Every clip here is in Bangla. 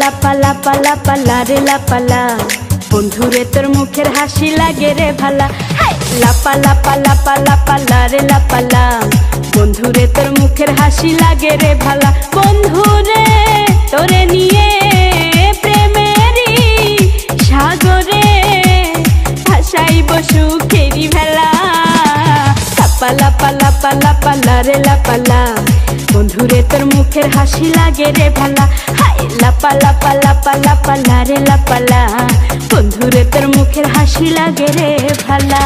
লাপা লাপা লাপা লারে লাপালা, বন্ধুরে তোর মুখের হাসি লাগে রে ভালা। লাপা লাপা লাপা লাপা লারে লাপালা, বন্ধুরে তোর মুখের হাসি লাগে রে ভালা। বন্ধুরে তোরে নিয়ে প্রেমেরই সাগরে ভাসাইব সুখেরি ভেলা। লাপা লাপা লাপা লাপা লারে লাপালা, বন্ধুরে তোর মুখের হাসি লাগে রে ভালা। লাপা লাপা লাপা লাপা লারে লাপালা, বন্ধুরে তোর মুখের হাসি লাগে রে ভালা।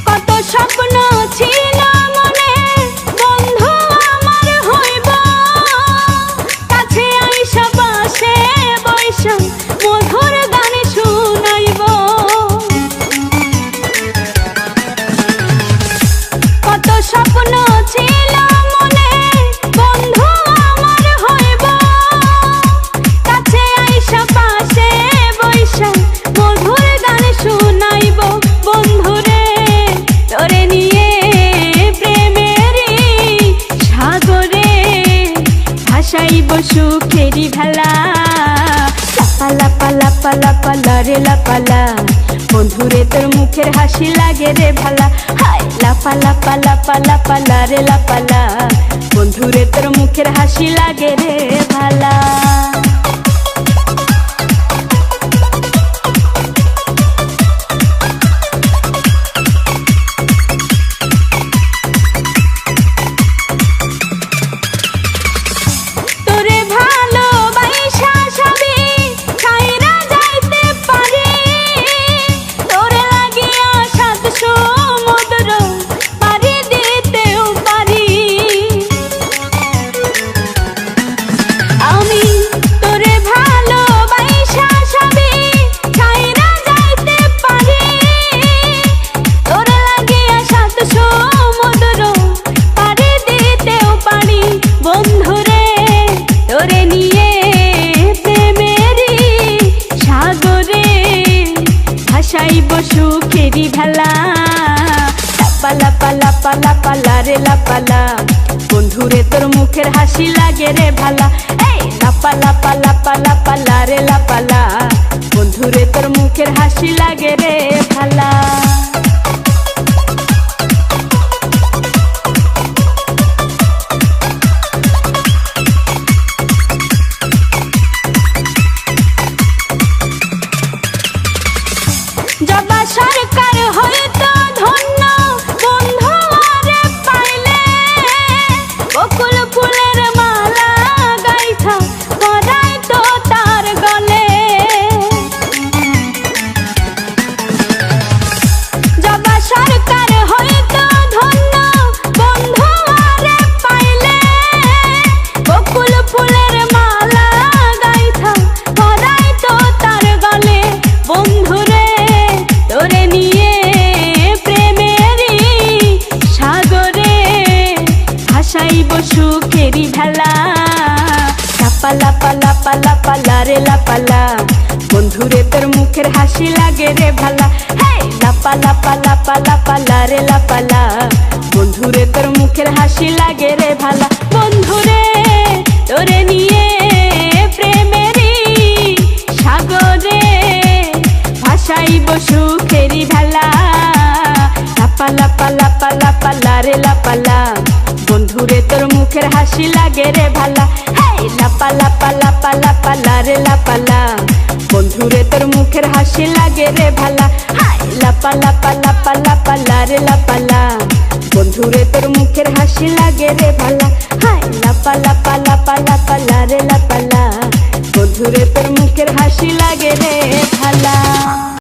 কত স্বপ্ন ছিল মনে, বন্ধু আমার হইব, কাছে আইসা পাশে বৈশা মধুর গান শুনাইব। কত স্বপ্ন ছিল মনে, বন্ধু আমার হইব, কাছে আইসা পাশে বৈশা মধুর গান শুনাইব। বন্ধুরে তোরে নিয়ে প্রেমেরই সাগরে ভাসাইব সুখেরি ভেলা। লাপা লাপা লাপা লাপা লারে লাপালা, বন্ধুরে তোর মুখের হাসি লাগে রে ভালা। লাপা লাপা লাপা লাপা লারে লাপালা, বন্ধুরে তোর মুখের হাসি লাগে রে ভালা। সুখেরি ভেলা। লাপা লাপা লাপা লাপা লারে লাপালা, বন্ধুরে তোর মুখের হাসি লাগে রে ভালা। লাপা লাপা লাপা লাপা লারে লাপালা, বন্ধুরে তোর মুখের হাসি লাগে রে ভালা। জবা সরকার হইতো ধন্য, বন্ধু আরে পাইলে, বকুল ফুলের মালা গাইথা পরাইতো তার গলে। জবা সরকার হইতো ধন্য, বন্ধু আরে পাইলে, বকুল ফুলের মালা গাইথা পরাইতো তার গলে। বন্ধুরে তোরে নিয়ে প্রেমেরই সাগরে ভাসাইব সুখেরি ভেলা। লাপা লাপা লাপা লাপা লারে লাপালা, বন্ধুরে তোর মুখের হাসি লাগে রে ভালা। লাপা লাপা লাপা লাপা লারে লাপালা, বন্ধুরে তোর মুখের হাসি লাগে রে ভালা। বন্ধুরে তোরে নিয়ে প্রেমেরই সাগরে ভাসাইব সুখেরি ভেলা। লাপা লাপা লাপা লাপা লারে লাপালা, বন্ধুরে তোর মুখের হাসি লাগে রে ভালা। লাপা লাপা লাপা লাপা লারে লাপালা, বন্ধুরে তোর মুখের হাসি লাগে রে ভালা। লাপা লাপা লাপা লাপা লারে লাপালা, বন্ধুরে তোর মুখের হাসি লাগে রে ভালা। লাপা লাপা লাপা লাপা লারে লাপালা, বন্ধুরে তোর মুখের হাসি লাগে রে ভালা।